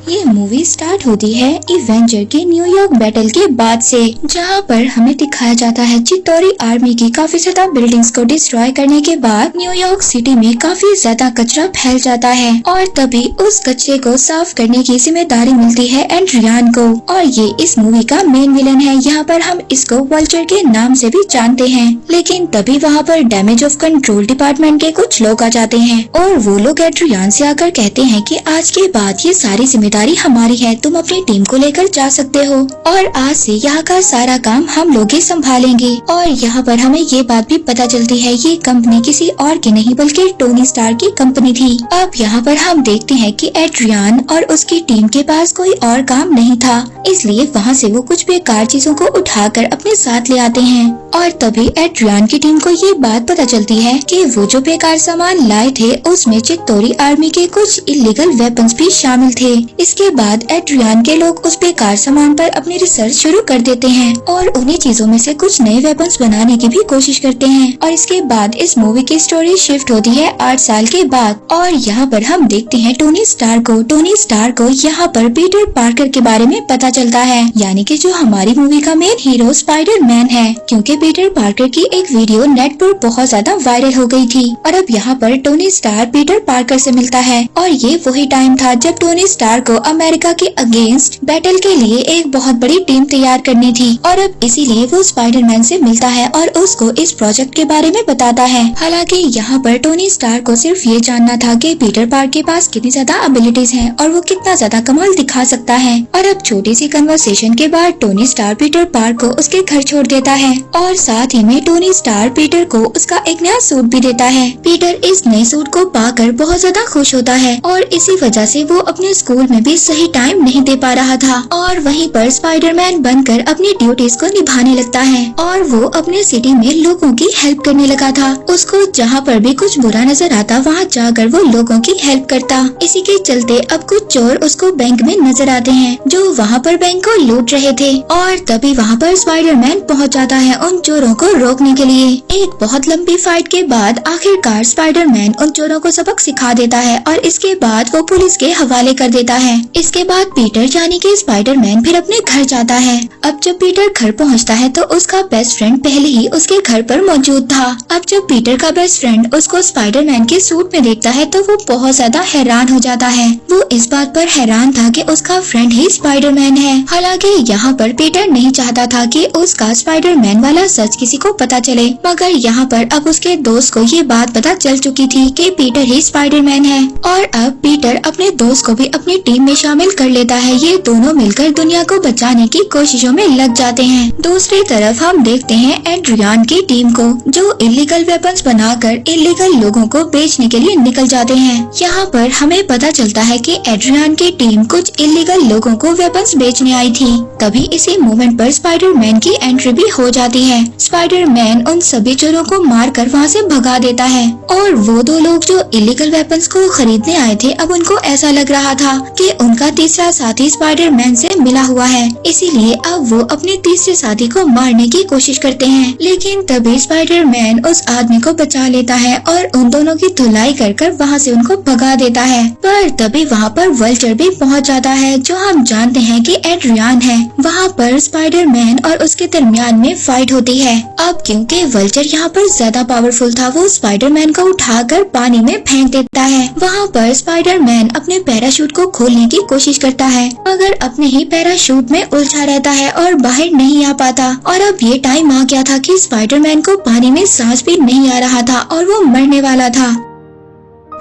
ये movie start होती है इवेंजर के न्यूयॉर्क बैटल के बाद से, जहां पर हमें दिखाया जाता है चित्तौरी आर्मी की काफी ज्यादा बिल्डिंग्स को डिस्ट्रॉय करने के बाद न्यूयॉर्क सिटी में काफी ज्यादा कचरा फैल जाता है और तभी उस कचरे को साफ करने की जिम्मेदारी मिलती है एड्रियान को और ये इस मूवी का मेन विलन है। यहाँ पर हम इसको वल्चर के नाम से भी जानते हैं। लेकिन तभी वहाँ पर डैमेज ऑफ कंट्रोल डिपार्टमेंट के कुछ लोग आ जाते हैं और वो लोग एड्रियान से आकर कहते हैं कि आज के बाद ये सारी जिम्मेदारी हमारी है, तुम अपनी टीम को लेकर जा सकते हो और आज से यहाँ का सारा काम हम लोग ही संभालेंगे। और यहाँ पर हमें ये बात भी पता चलती है ये कंपनी किसी और की नहीं बल्कि टोनी स्टार की कंपनी थी। अब यहाँ पर हम देखते हैं कि एड्रियान और उसकी टीम के पास कोई और काम नहीं था, इसलिए वहाँ से वो कुछ बेकार चीजों को उठाकर अपने साथ ले आते हैं। और तभी एड्रियान की टीम को ये बात पता चलती है कि वो जो बेकार सामान लाए थे उसमें चित्तौरी आर्मी के कुछ इलीगल वेपन्स भी शामिल थे। इसके बाद एड्रियान के लोग उस बेकार सामान पर अपनी रिसर्च शुरू कर देते हैं और उन्हीं चीजों में से कुछ नए वेपन्स बनाने की भी कोशिश करते हैं। और इसके बाद इस मूवी की स्टोरी शिफ्ट होती है 8 साल के बाद और यहाँ पर हम देखते हैं टोनी स्टार को यहाँ पर पीटर पार्कर के बारे में पता चलता है, यानी कि जो हमारी मूवी का मेन हीरो स्पाइडरमैन है, क्योंकि पीटर पार्कर की एक वीडियो नेट पर बहुत ज्यादा वायरल हो गई थी। और अब यहाँ पर टोनी स्टार पीटर पार्कर से मिलता है और ये वही टाइम था जब टोनी स्टार को अमेरिका के अगेंस्ट बैटल के लिए एक बहुत बड़ी टीम तैयार करनी थी और अब इसीलिए वो स्पाइडरमैन से मिलता है और उसको इस प्रोजेक्ट के बारे में बताता है। हालांकि यहाँ पर टोनी स्टार को सिर्फ ये जानना था कि पीटर पार्कर के पास कितनी ज्यादा एबिलिटीज हैं और वो कितना ज्यादा कमाल दिखा सकता है। और अब छोटी सी कन्वर्सेशन के बाद टोनी स्टार पीटर पार्कर को उसके घर छोड़ देता है और साथ ही में टोनी स्टार पीटर को उसका एक नया सूट भी देता है। पीटर इस नए सूट को पाकर बहुत ज्यादा खुश होता है और इसी वजह से वो अपने स्कूल में भी सही टाइम नहीं दे पा रहा था और वहीं पर स्पाइडरमैन बनकर अपनी ड्यूटीज को निभाने लगता है और वो अपने सिटी में लोगों की हेल्प करने लगा था। उसको जहाँ पर भी कुछ बुरा नजर आता वहाँ जाकर वो लोगों की हेल्प करता। इसी के चलते अब कुछ चोर उसको बैंक में नजर आते हैं जो वहाँ पर बैंक को लूट रहे थे और तभी वहाँ पर स्पाइडरमैन पहुँच जाता है उन चोरों को रोकने के लिए। एक बहुत लंबी फाइट के बाद आखिरकार स्पाइडरमैन उन चोरों को सबक सिखा देता है और इसके बाद वो पुलिस के हवाले कर देता है। इसके बाद पीटर यानी कि स्पाइडरमैन फिर अपने घर जाता है। अब जब पीटर घर पहुंचता है तो उसका बेस्ट फ्रेंड पहले ही उसके घर पर मौजूद था। अब जब पीटर का बेस्ट फ्रेंड उसको स्पाइडरमैन के सूट में देखता है तो वो बहुत ज्यादा हैरान हो जाता है। वो इस बात पर हैरान था कि उसका फ्रेंड ही स्पाइडरमैन है। हालांकि यहाँ पर पीटर नहीं चाहता था कि उसका स्पाइडरमैन वाला सच किसी को पता चले, मगर यहाँ पर अब उसके दोस्त को ये बात पता चल चुकी थी कि पीटर ही स्पाइडरमैन है और अब पीटर अपने दोस्त को भी अपनी टीम में शामिल कर लेता है। ये दोनों मिलकर दुनिया को बचाने की कोशिशों में लग जाते हैं। दूसरी तरफ हम देखते हैं एड्रियान की टीम को जो इलीगल वेपन्स बनाकर इलीगल लोगों को बेचने के लिए निकल जाते हैं। यहाँ पर हमें पता चलता है कि एड्रियान की टीम कुछ इलीगल लोगों को वेपन्स बेचने आई थी। तभी इसी मोमेंट पर स्पाइडरमैन की एंट्री भी हो जाती है। स्पाइडरमैन उन सभी चोरों को मारकर वहाँ से भगा देता है और वो दो लोग जो इलीगल वेपन्स को खरीदने आए थे अब उनको ऐसा लग रहा था कि उनका तीसरा साथी स्पाइडरमैन से मिला हुआ है, इसीलिए अब वो अपने तीसरे साथी को मारने की कोशिश करते हैं। लेकिन तभी स्पाइडरमैन उस आदमी को बचा लेता है और उन दोनों की धुलाई कर वहाँ से उनको भगा देता है। पर तभी वहाँ पर वल्चर भी पहुँच जाता है जो हम जानते हैं कि एड्रियान है। वहाँ पर स्पाइडरमैन और उसके दरमियान में फाइट होती है। अब क्योंकि वल्चर यहाँ पर ज्यादा पावरफुल था वो स्पाइडरमैन को उठाकर पानी में फेंक देता है। वहाँ पर स्पाइडरमैन अपने पैराशूट को खोलने की कोशिश करता है मगर अपने ही पैराशूट में उलझा रहता है और बाहर नहीं आ पाता। और अब ये टाइम आ गया था कि स्पाइडरमैन को पानी में सांस भी नहीं आ रहा था और वो मरने वाला था।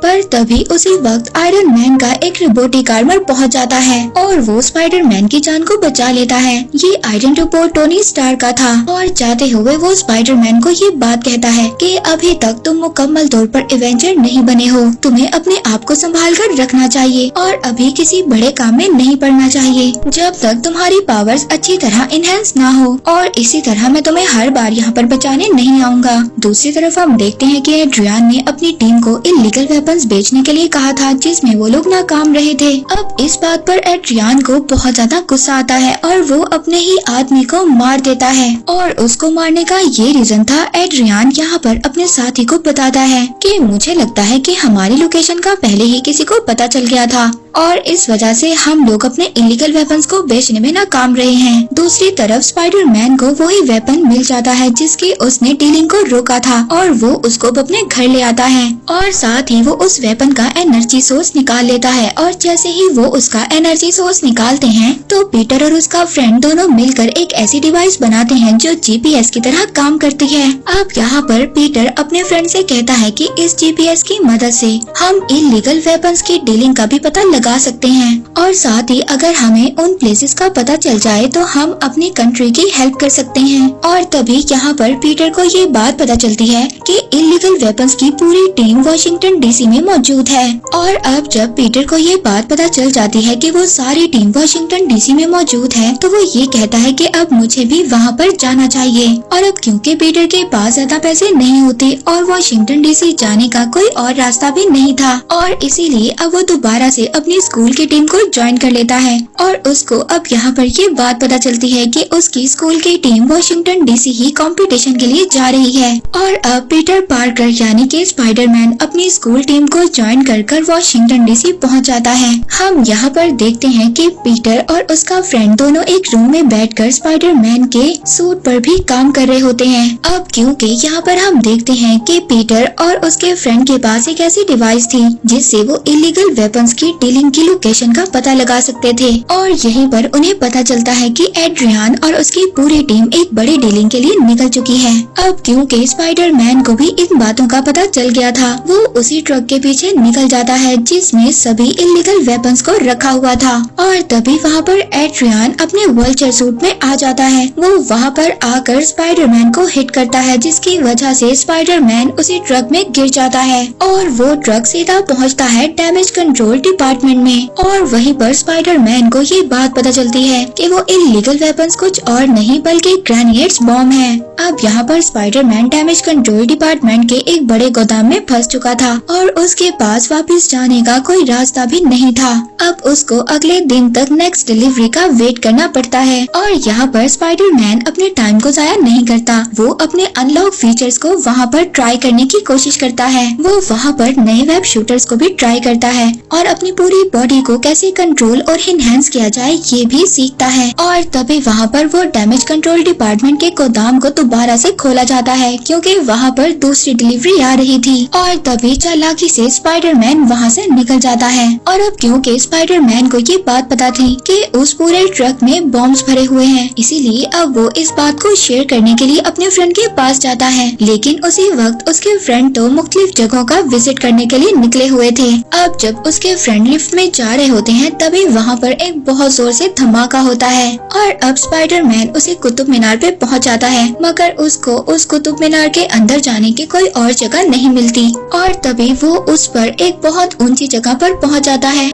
पर तभी उसी वक्त आयरन मैन का एक रोबोटिक आर्मर पहुंच जाता है और वो स्पाइडरमैन की जान को बचा लेता है। ये आयरन रोबोट टोनी स्टार का था और जाते हुए वो स्पाइडरमैन को ये बात कहता है कि अभी तक तुम मुकम्मल तौर पर एवेंजर नहीं बने हो, तुम्हें अपने आप को संभाल कर रखना चाहिए और अभी किसी बड़े काम में नहीं पड़ना चाहिए जब तक तुम्हारी पावर्स अच्छी तरह इनहेंस ना हो और इसी तरह मैं तुम्हें हर बार यहाँ पर बचाने नहीं आऊँगा। दूसरी तरफ हम देखते हैं कि एड्रियान ने अपनी टीम को इलीगल वेपन्स बेचने के लिए कहा था जिसमें वो लोग नाकाम रहे थे। अब इस बात पर एड्रियान को बहुत ज्यादा गुस्सा आता है और वो अपने ही आदमी को मार देता है और उसको मारने का ये रीजन था एड्रियान यहाँ पर अपने साथी को बताता है कि मुझे लगता है कि हमारी लोकेशन का पहले ही किसी को पता चल गया था और इस वजह से हम लोग अपने इलीगल वेपन्स को बेचने में नाकाम रहे हैं। दूसरी तरफ स्पाइडरमैन को वही वेपन मिल जाता है जिसकी उसने डीलिंग को रोका था और वो उसको अपने घर ले आता है और साथ ही वो उस वेपन का एनर्जी सोर्स निकाल लेता है। और जैसे ही वो उसका एनर्जी सोर्स निकालते हैं तो पीटर और उसका फ्रेंड दोनों मिलकर एक ऐसी डिवाइस बनाते हैं जो जीपीएस की तरह काम करती है। अब यहाँ पर पीटर अपने फ्रेंड से कहता है कि इस जीपीएस की मदद से हम इलीगल वेपन्स की डीलिंग का भी पता लगा सकते हैं और साथ ही अगर हमें उन प्लेसेस का पता चल जाए तो हम अपनी कंट्री की हेल्प कर सकते हैं। और तभी यहाँ पर पीटर को ये बात पता चलती है कि इलीगल वेपन्स की पूरी टीम वाशिंगटन डीसी में मौजूद है। और अब जब पीटर को ये बात पता चल जाती है कि वो सारी टीम वाशिंगटन डीसी में मौजूद है तो वो ये कहता है कि अब मुझे भी वहाँ पर जाना चाहिए। और अब क्योंकि पीटर के पास ज्यादा पैसे नहीं होते और वाशिंगटन डीसी जाने का कोई और रास्ता भी नहीं था और इसीलिए अब वो दोबारा से अपनी स्कूल की टीम को ज्वाइन कर लेता है। और उसको अब यहाँ पर ये बात पता चलती है कि उसकी स्कूल की टीम वाशिंगटन डीसी ही कंपटीशन के लिए जा रही है। और अब पीटर पार्कर यानी कि स्पाइडरमैन अपनी स्कूल टीम को ज्वाइन कर वाशिंगटन डीसी पहुँच जाता है। हम यहाँ पर देखते हैं कि पीटर और उसका फ्रेंड दोनों एक रूम में बैठकर स्पाइडरमैन के सूट पर भी काम कर रहे होते हैं। अब क्योंकि यहाँ पर हम देखते हैं कि पीटर और उसके फ्रेंड के पास एक ऐसी डिवाइस थी जिससे वो इलीगल वेपन्स की डीलिंग की लोकेशन का पता लगा सकते थे और यहीं पर उन्हें पता चलता है कि एड्रियन और उसकी पूरी टीम एक बड़ी डीलिंग के लिए निकल चुकी है। अब क्योंकि स्पाइडरमैन को भी इन बातों का पता चल गया था वो उसी ट्रक के पीछे निकल जाता है जिसमें सभी इलीगल वेपन्स को रखा हुआ था। और तभी वहाँ पर एड्रियन अपने वल्चर सूट में आ जाता है। वो वहाँ पर आकर स्पाइडरमैन को हिट करता है जिसकी वजह से स्पाइडरमैन उसी ट्रक में गिर जाता है और वो ट्रक सीधा पहुँचता है डैमेज कंट्रोल डिपार्टमेंट में। और वहीं पर स्पाइडरमैन को ये बात पता चलती है कि वो इलीगल वेपन्स कुछ और नहीं बल्कि ग्रेनेड्स बॉम्ब है। अब यहाँ पर स्पाइडरमैन डैमेज कंट्रोल डिपार्टमेंट के एक बड़े गोदाम में फंस चुका था और उसके पास वापस जाने का कोई रास्ता भी नहीं था। अब उसको अगले दिन तक नेक्स्ट डिलीवरी का वेट करना पड़ता है। और यहाँ पर स्पाइडरमैन अपने टाइम को जाया नहीं करता, वो अपने अनलॉक फीचर्स को वहाँ पर ट्राई करने की कोशिश करता है। वो वहाँ पर नए वेब शूटर्स को भी ट्राई करता है और अपनी पूरी बॉडी को कैसे कंट्रोल और इनहेंस किया जाए ये भी सीखता है। और तभी वहाँ पर वो डैमेज कंट्रोल डिपार्टमेंट के गोदाम को दोबारा से खोला जाता है क्योंकि वहाँ पर दूसरी डिलीवरी आ रही थी। और तभी चालाकी से स्पाइडरमैन वहाँ से निकल जाता है। और अब क्योंकि स्पाइडरमैन को ये बात पता थी कि उस पूरे ट्रक में बॉम्ब्स भरे हुए हैं, इसीलिए अब वो इस बात को शेयर करने के लिए अपने फ्रेंड के पास जाता है। लेकिन उसी वक्त उसके फ्रेंड तो मुख्तलिफ जगहों का विजिट करने के लिए निकले हुए थे। अब जब उसके फ्रेंड लिफ्ट में जा रहे होते हैं तभी वहाँ पर एक बहुत जोर से धमाका होता है और अब स्पाइडरमैन उसी कुतुब मीनार पे पहुँच जाता है मगर उसको उस कुतुब मीनार के अंदर जाने की कोई और जगह नहीं मिलती। और तभी वो उस पर एक बहुत ऊंची जगह पर पहुँच जाता है।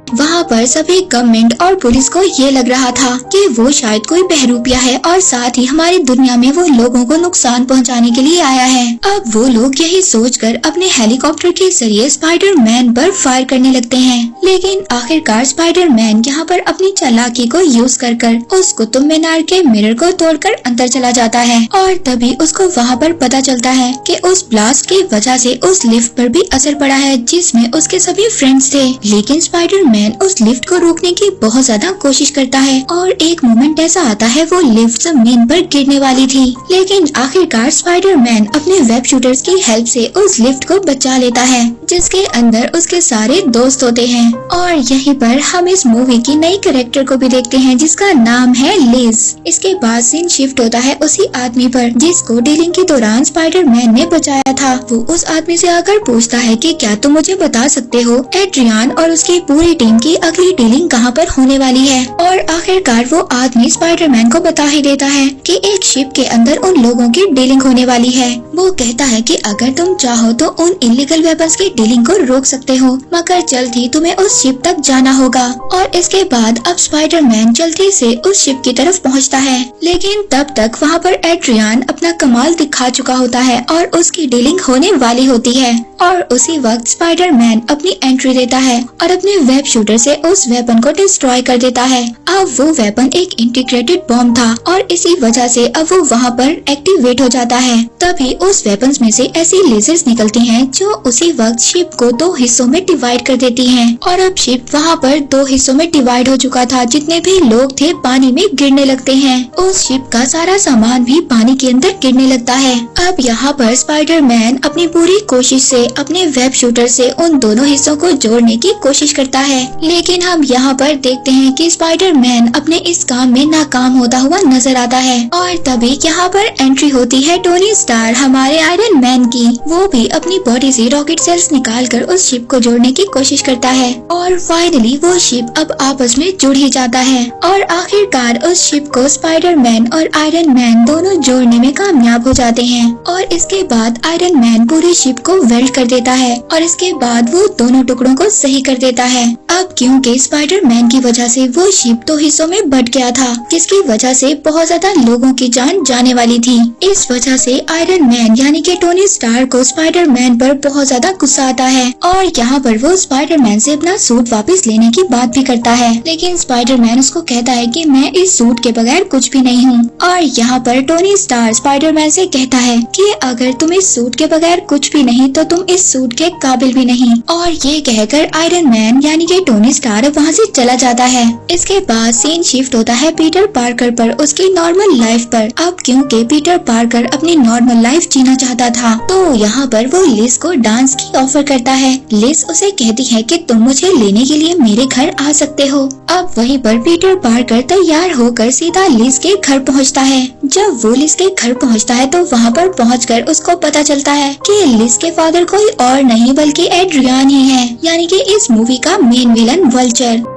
वहाँ पर सभी गवर्नमेंट और पुलिस को ये लग रहा था कि वो शायद कोई बहरूपिया है और साथ ही हमारी दुनिया में वो लोगों को नुकसान पहुँचाने के लिए आया है। अब वो लोग यही सोचकर अपने हेलीकॉप्टर के जरिए स्पाइडरमैन पर फायर करने लगते हैं। लेकिन आखिरकार स्पाइडरमैन यहाँ पर अपनी चालाकी को यूज कर उस कुतुब मीनार के मिरर को तोड़कर अंदर चला जाता है। और तभी उसको वहाँ पर पता चलता है कि उस ब्लास्ट की वजह से उस लिफ्ट पर भी असर पड़ा है जिसमें उसके सभी फ्रेंड्स थे। लेकिन स्पाइडरमैन उस लिफ्ट को रोकने की बहुत ज्यादा कोशिश करता है और एक मोमेंट ऐसा आता है वो लिफ्ट जमीन पर गिरने वाली थी। लेकिन आखिरकार स्पाइडरमैन अपने वेब शूटर्स की हेल्प से उस लिफ्ट को बचा लेता है जिसके अंदर उसके सारे दोस्त होते हैं। और यहीं पर हम इस मूवी की नई कैरेक्टर को भी देखते हैं जिसका नाम है लिज। इसके बाद सीन शिफ्ट होता है उसी आदमी पर जिसको डीलिंग के दौरान स्पाइडरमैन ने बचाया था। वो उस आदमी से आकर पूछता है कि क्या तुम मुझे बता सकते हो एड्रियन और उसकी पूरी टीम की अगली डीलिंग कहाँ पर होने वाली है। और आखिरकार वो आदमी स्पाइडरमैन को बता ही देता है कि एक शिप के अंदर उन लोगों की डीलिंग होने वाली है। वो कहता है कि अगर तुम चाहो तो उन इलीगल वेपन्स की डीलिंग को रोक सकते हो मगर जल्द ही तुम्हें उस शिप तक जाना होगा। और इसके बाद अब स्पाइडरमैन जल्दी से उस शिप की तरफ पहुँचता है। लेकिन तब तक वहाँ पर एड्रियन अपना कमाल दिखा चुका होता है और उसकी डीलिंग होने वाली होती है। और उसी वक्त स्पाइडरमैन अपनी एंट्री देता है और अपने वेब शूटर से उस वेपन को डिस्ट्रॉय कर देता है। अब वो वेपन एक इंटीग्रेटेड बॉम्ब था और इसी वजह से अब वो वहाँ पर एक्टिवेट हो जाता है। तभी उस वेपन्स में से ऐसी लेजर्स निकलती हैं जो उसी वक्त शिप को 2 हिस्सों में डिवाइड कर देती हैं। और अब शिप वहाँ पर 2 हिस्सों में डिवाइड हो चुका था। जितने भी लोग थे पानी में गिरने लगते हैं। उस शिप का सारा सामान भी पानी के अंदर गिरने लगता है। अब यहाँ पर स्पाइडरमैन अपनी पूरी कोशिश से अपने वेब शूटर से उन दोनों हिस्सों को जोड़ने की कोशिश करता है, लेकिन हम यहाँ पर देखते हैं कि स्पाइडरमैन अपने इस काम में नाकाम होता हुआ नजर आता है। और तभी यहाँ पर एंट्री होती है टोनी स्टार हमारे आयरन मैन की। वो भी अपनी बॉडी से रॉकेट सेल्स निकालकर उस शिप को जोड़ने की कोशिश करता है और फाइनली वो शिप अब आपस में जुड़ ही जाता है और आखिरकार उस शिप को स्पाइडरमैन और आयरन मैन दोनों जोड़ने में कामयाब हो जाते हैं। और इसके बाद आयरन मैन पूरी शिप को वेल्ड कर देता है और इसके बाद वो दोनों टुकड़ों को सही कर देता है। अब क्योंकि स्पाइडरमैन की वजह से वो शिप 2 हिस्सों में बट गया था, जिसकी वजह से बहुत ज्यादा लोगों की जान जाने वाली थी। इस वजह से आयरन मैन यानी कि टोनी स्टार को स्पाइडरमैन पर बहुत ज्यादा गुस्सा आता है और यहाँ पर वो स्पाइडरमैन से अपना सूट वापस लेने की बात भी करता है, लेकिन स्पाइडरमैन उसको कहता है कि मैं इस सूट के बगैर कुछ भी नहीं हूँ। और यहाँ पर टोनी स्टार स्पाइडरमैन से कहता है कि अगर तुम इस सूट के बगैर कुछ भी नहीं तो तुम इस सूट के काबिल भी नहीं। और ये कहकर आयरन मैन यानी कि टोनी स्टार वहाँ से चला जाता है। इसके बाद सीन शिफ्ट होता है पीटर पार्कर पर, उसकी नॉर्मल लाइफ पर। अब क्योंकि पीटर पार्कर अपनी नॉर्मल लाइफ जीना चाहता था तो यहाँ पर वो लिस को डांस की ऑफर करता है। लिस उसे कहती है कि तुम मुझे लेने के लिए मेरे घर आ सकते हो। अब वहीं पर पीटर पार्कर तैयार होकर सीधा लिस के घर पहुँचता है। जब वो लिस के घर पहुँचता है तो वहाँ पर पहुँचकर उसको पता चलता है कि लिस के फादर कोई और नहीं बल्कि एड्रियन ही है, यानी कि इस मूवी का मेन विलन वल्चर।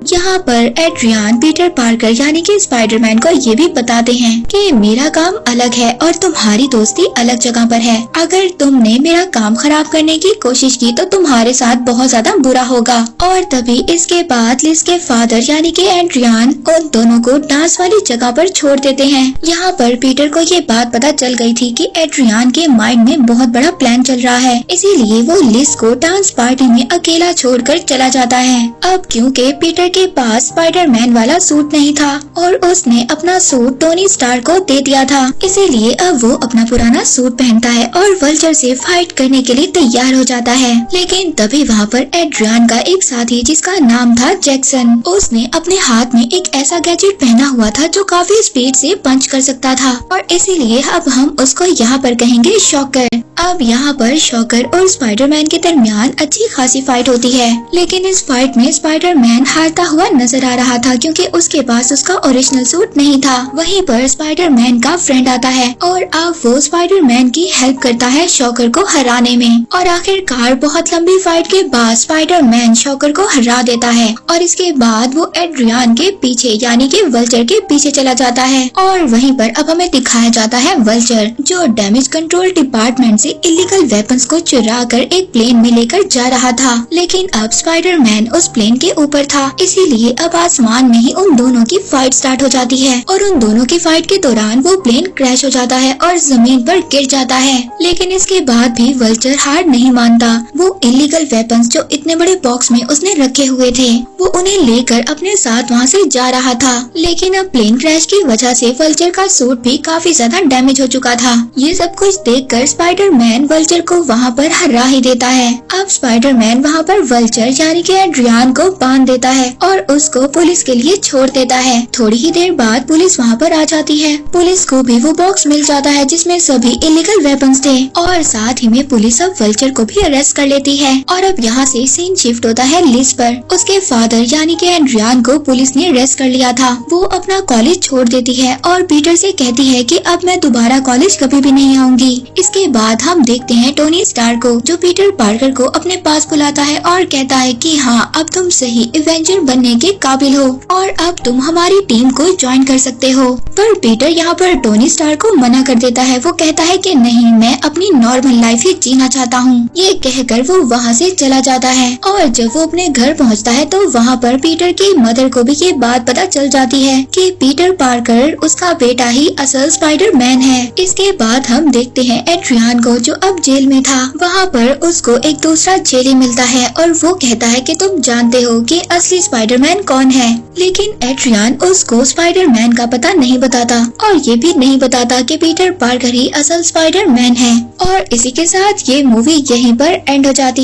यहाँ पर एड्रियन पीटर पार्कर यानी कि स्पाइडरमैन को ये भी बताते हैं कि मेरा काम अलग है और तुम्हारी दोस्ती अलग जगह पर है। अगर तुमने मेरा काम खराब करने की कोशिश की तो तुम्हारे साथ बहुत ज्यादा बुरा होगा। और तभी इसके बाद लिस के फादर यानी कि एड्रियन उन दोनों को डांस वाली जगह पर छोड़ देते हैं। यहाँ पर पीटर को ये बात पता चल गई थी कि एड्रियन के माइंड में बहुत बड़ा प्लान चल रहा है, इसीलिए वो लिस को डांस पार्टी में अकेला छोड़कर चला जाता है। अब क्योंकि पीटर के पास स्पाइडरमैन वाला सूट नहीं था और उसने अपना सूट टोनी स्टार को दे दिया था, इसीलिए अब वो अपना पुराना सूट पहनता है और वल्चर से फाइट करने के लिए तैयार हो जाता है। लेकिन तभी वहाँ पर एड्रियन का एक साथी जिसका नाम था जैक्सन, उसने अपने हाथ में एक ऐसा गैजेट पहना हुआ था जो काफी स्पीड से पंच कर सकता था और इसीलिए अब हम उसको यहाँ पर कहेंगे शॉकर। अब यहाँ पर शॉकर और स्पाइडरमैन के दरमियान अच्छी खासी फाइट होती है, लेकिन इस फाइट में स्पाइडरमैन हारता हुआ नजर आ रहा था क्योंकि उसके पास उसका ओरिजिनल सूट नहीं था। वहीं पर स्पाइडरमैन का फ्रेंड आता है और अब वो स्पाइडरमैन की हेल्प करता है शॉकर को हराने में। और आखिरकार बहुत लंबी फाइट के बाद स्पाइडरमैन शॉकर को हरा देता है और इसके बाद वो एड्रियन के पीछे यानी कि वल्चर के पीछे चला जाता है। और वहीं पर अब हमें दिखाया जाता है वल्चर जो डैमेज कंट्रोल डिपार्टमेंट से इलीगल वेपन्स को चुरा कर एक प्लेन में लेकर जा रहा था, लेकिन अब स्पाइडरमैन उस प्लेन के ऊपर था, इसीलिए अब आसमान में ही उन दोनों की फाइट स्टार्ट हो जाती है। और उन दोनों की फाइट के दौरान वो प्लेन क्रैश हो जाता है और जमीन पर गिर जाता है। लेकिन इसके बाद भी वल्चर हार नहीं मानता। वो इलीगल वेपन्स जो इतने बड़े बॉक्स में उसने रखे हुए थे वो उन्हें लेकर अपने साथ वहाँ से जा रहा था। लेकिन अब प्लेन क्रैश की वजह से वल्चर का सूट भी काफी ज्यादा डैमेज हो चुका था। ये सब कुछ देखकर स्पाइडरमैन वल्चर को वहाँ पर हरा ही देता है। अब स्पाइडरमैन वहाँ पर वल्चर यानी कि एड्रियन को बांध देता है और उसको पुलिस के लिए छोड़ देता है। थोड़ी ही देर बाद पुलिस वहाँ पर आ जाती है। पुलिस को भी वो बॉक्स मिल जाता है जिसमें सभी इलीगल वेपन्स थे और साथ ही में पुलिस अब वल्चर को भी अरेस्ट कर लेती है। और अब यहाँ से सीन शिफ्ट होता है लिस पर। उसके फादर यानी कि एड्रियन को पुलिस ने अरेस्ट कर लिया था। वो अपना कॉलेज छोड़ देती है और पीटर से कहती है कि अब मैं दोबारा कॉलेज कभी भी नहीं आऊंगी। इसके बाद हम देखते हैं टोनी स्टार को जो पीटर पार्कर को अपने पास बुलाता है और कहता है कि हाँ अब तुम सही एवेंजर बनने के काबिल हो और अब तुम हमारी टीम को ज्वाइन कर सकते हो। पर पीटर यहाँ पर टोनी स्टार्क को मना कर देता है। वो कहता है कि नहीं, मैं अपनी नॉर्मल लाइफ ही जीना चाहता हूँ। ये कहकर वो वहाँ से चला जाता है और जब वो अपने घर पहुँचता है तो वहाँ पर पीटर की मदर को भी ये बात पता चल जाती है कि पीटर पार्कर उसका बेटा ही असल स्पाइडरमैन है। इसके बाद हम देखते हैं एड्रियन को, जो अब जेल में था। वहाँ पर उसको एक दूसरा जेली मिलता है और वो कहता है कि तुम जानते हो कि असली स्पाइडरमैन कौन है, लेकिन एड्रियन उसको स्पाइडरमैन का पता नहीं बताता और ये भी नहीं बताता कि पीटर पार्कर ही असल स्पाइडरमैन है। और इसी के साथ ये मूवी यहीं पर एंड हो जाती है।